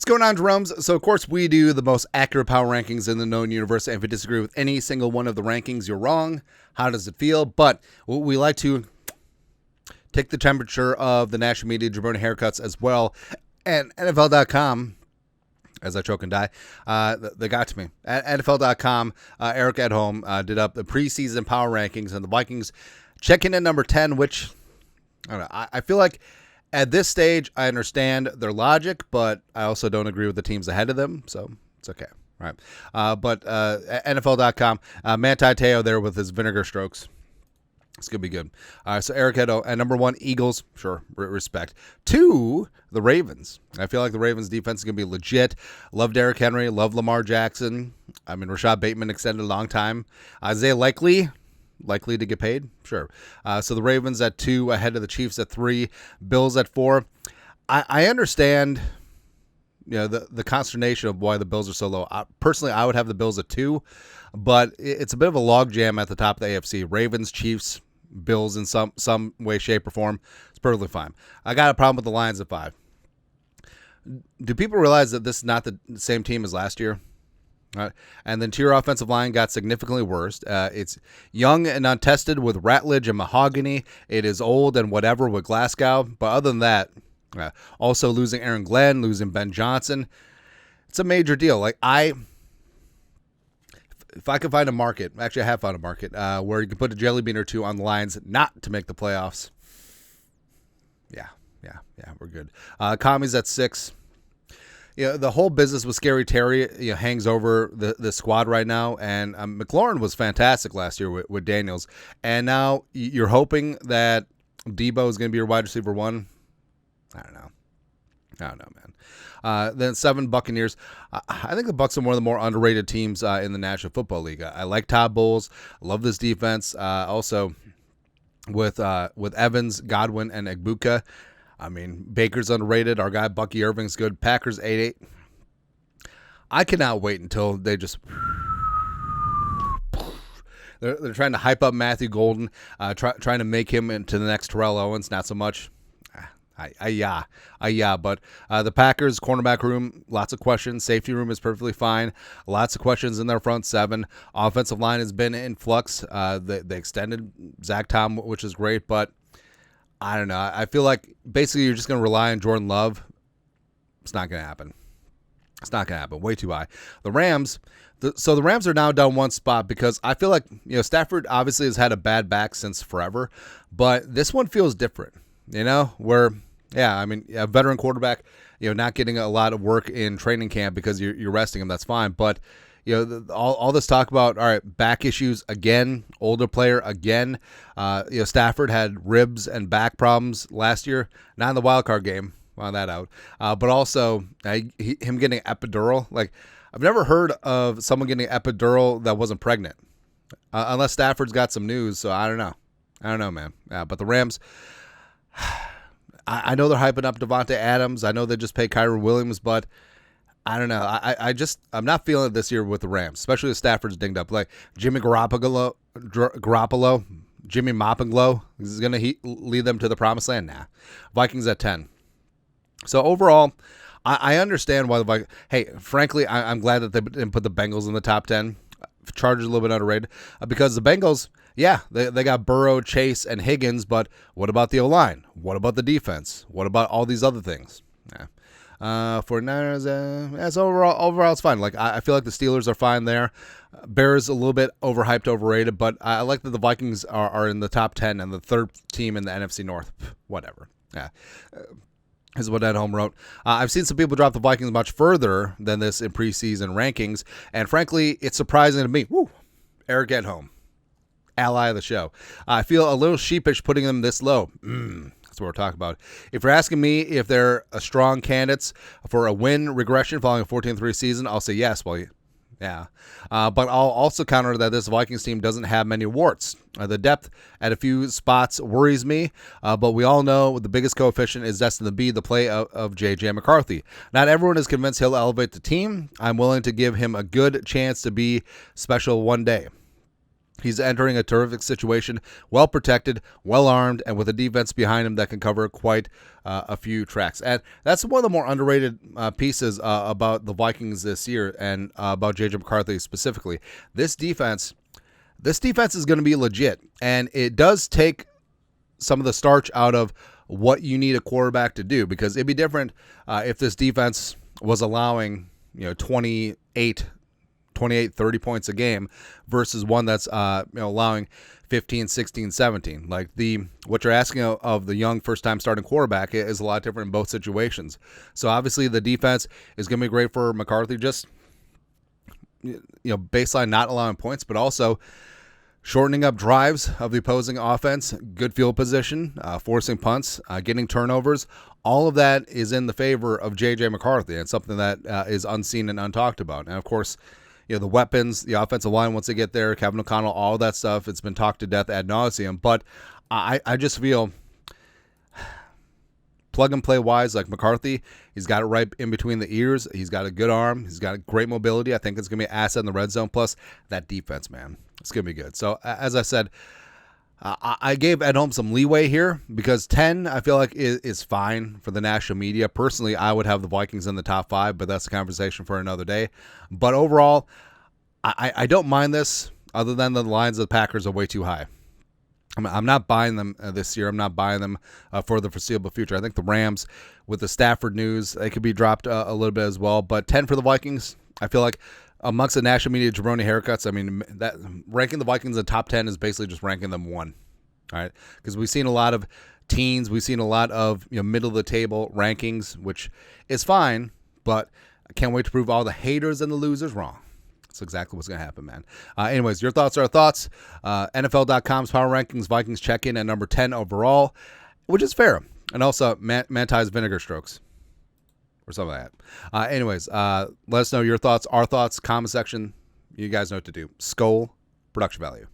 What's going on, Jeromes? So, of course, we do the most accurate power rankings in the known universe. And if you disagree with any single one of the rankings, you're wrong. How does it feel? But we like to take the temperature of the national media, jabroni haircuts as well. And NFL.com, as I choke and die, they got to me. At NFL.com, Eric at home did up the preseason power rankings, and the Vikings checking in number 10, which I don't know. I feel like at this stage, I understand their logic, but I also don't agree with the teams ahead of them, so it's okay. All right. But NFL.com, Manti Te'o there with his vinegar strokes. It's going to be good. So Eric at number 1, Eagles. Sure, respect. 2, the Ravens. I feel like the Ravens defense is going to be legit. Love Derrick Henry. Love Lamar Jackson. I mean, Rashad Bateman extended a long time. Isaiah likely to get paid? Sure. So the Ravens at 2, ahead of the Chiefs at 3, Bills at 4. I understand, the consternation of why the Bills are so low. Personally, I would have the Bills at 2, but it's a bit of a logjam at the top of the AFC. Ravens, Chiefs, Bills in some way, shape, or form. It's perfectly fine. I got a problem with the Lions at 5. Do people realize that this is not the same team as last year? And the interior offensive line got significantly worse. It's young and untested with Ratledge and Mahogany. It is old and whatever with Glasgow. But other than that, also losing Aaron Glenn, losing Ben Johnson, it's a major deal. If I could find a market, actually I have found a market, where you can put a jelly bean or two on the Lions not to make the playoffs. Yeah, we're good. Commies at 6. The whole business with Scary Terry hangs over the squad right now, and McLaurin was fantastic last year with Daniels, and now you're hoping that Debo is going to be your wide receiver 1. I don't know, man. Then 7, Buccaneers. I think the Bucs are one of the more underrated teams in the National Football League. I like Todd Bowles. I love this defense. Also, with Evans, Godwin, and Egbuka. I mean, Baker's underrated. Our guy Bucky Irving's good. Packers 8-8. I cannot wait until they just... They're trying to hype up Matthew Golden, trying to make him into the next Terrell Owens. Not so much. But the Packers cornerback room, lots of questions. Safety room is perfectly fine. Lots of questions in their front 7. Offensive line has been in flux. They extended Zach Tom, which is great, but I don't know. I feel like basically you're just going to rely on Jordan Love. It's not going to happen. Way too high. The Rams. So the Rams are now down 1 spot because I feel like Stafford obviously has had a bad back since forever, but this one feels different. Where a veteran quarterback, not getting a lot of work in training camp because you're resting him. That's fine, but all this talk about, all right, back issues again, older player again. Stafford had ribs and back problems last year, not in the wild card game, found that out. But also him getting epidural. Like, I've never heard of someone getting epidural that wasn't pregnant, unless Stafford's got some news. So I don't know, man. But the Rams, I know they're hyping up Devontae Adams. I know they just paid Kyron Williams, but I don't know. I'm not feeling it this year with the Rams, especially if Stafford's dinged up. Like Jimmy Garoppolo, Jimmy Moppinglow is going to lead them to the promised land. Nah. Vikings at 10. So overall, I understand why the Vikings. Hey, frankly, I'm glad that they didn't put the Bengals in the top 10. Chargers a little bit underrated because the Bengals, they got Burrow, Chase, and Higgins, but what about the O-line? What about the defense? What about all these other things? For Niners, so overall it's fine. Like I feel like the Steelers are fine there. Bears a little bit overhyped, overrated, but I like that the Vikings are in the top 10 and the third team in the NFC North. Whatever. Is what Ed Home wrote. I've seen some people drop the Vikings much further than this in preseason rankings, and frankly, it's surprising to me. Woo! Eric at home, ally of the show. I feel a little sheepish putting them this low. That's what we're talking about. If you're asking me if they're a strong candidates for a win regression following a 14-3 season, I'll say yes. Well, yeah. But I'll also counter that this Vikings team doesn't have many warts. The depth at a few spots worries me, but we all know the biggest coefficient is destined to be the play of J.J. McCarthy. Not everyone is convinced he'll elevate the team. I'm willing to give him a good chance to be special one day. He's entering a terrific situation, well protected, well armed, and with a defense behind him that can cover quite a few tracks. And that's one of the more underrated pieces about the Vikings this year, and about J.J. McCarthy specifically. This defense is going to be legit, and it does take some of the starch out of what you need a quarterback to do, because it'd be different if this defense was allowing 28, 30 points a game versus one that's allowing 15, 16, 17. Like what you're asking of the young first-time starting quarterback is a lot different in both situations. So obviously the defense is going to be great for McCarthy, just baseline not allowing points, but also shortening up drives of the opposing offense, good field position, forcing punts, getting turnovers. All of that is in the favor of J.J. McCarthy, and something that is unseen and untalked about. And of course, the weapons, the offensive line, once they get there, Kevin O'Connell, all that stuff, it's been talked to death ad nauseum. But I just feel plug and play wise, like McCarthy, he's got it right in between the ears. He's got a good arm. He's got great mobility. I think it's going to be an asset in the red zone. Plus that defense, man, it's going to be good. So as I said, I gave Ed Holmes some leeway here, because 10 I feel like is fine for the national media. Personally, I would have the Vikings in the top 5, but that's a conversation for another day. But overall, I don't mind this, other than the lines of the Packers are way too high. I'm not buying them this year. I'm not buying them for the foreseeable future. I think the Rams, with the Stafford news, they could be dropped a little bit as well. But 10 for the Vikings, I feel like amongst the national media jabroni haircuts, I mean, that ranking the Vikings in the top 10 is basically just ranking them 1. All right, because we've seen a lot of teens, we've seen a lot of middle of the table rankings, which is fine, but I can't wait to prove all the haters and the losers wrong. That's exactly what's going to happen, man. Anyways, your thoughts are our thoughts. NFL.com's Power Rankings, Vikings check in at number 10 overall, which is fair. And also, Manti's vinegar strokes, or something like that. Anyways, let us know your thoughts, our thoughts, comment section. You guys know what to do. Skol, production value.